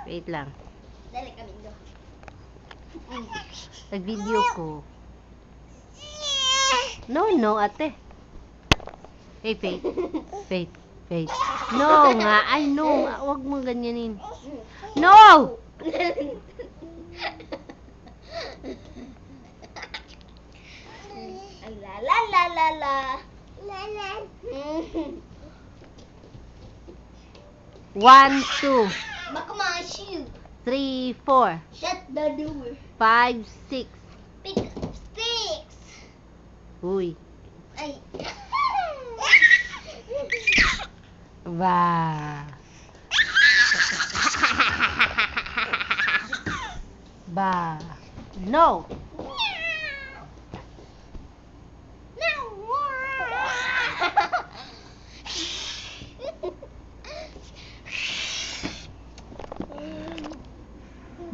Wait lang. Dali kami do. Nag-video ko. No, ate. Hey, Faith. Faith. No nga. Ay, no. Huwag mo ganyanin. No! Ay, la la la la la. La la. 1, 2, Makamashi. 3, 4, Shut the door. 5, 6. Pick up sticks. Uy. Ay. Ba. Ba. No.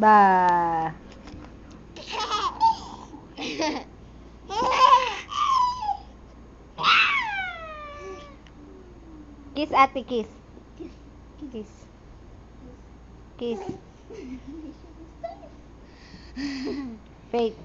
Ba. Kiss, ate, kiss. Kiss. Faith.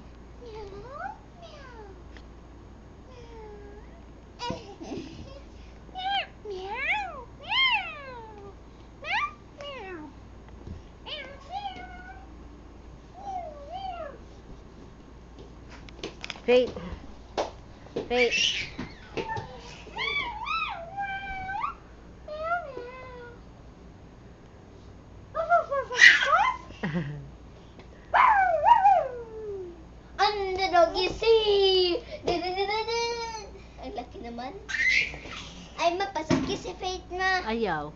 Faith. Underdog you see. Ang laki naman. Ay, mapasakit si Faith na. Ayaw.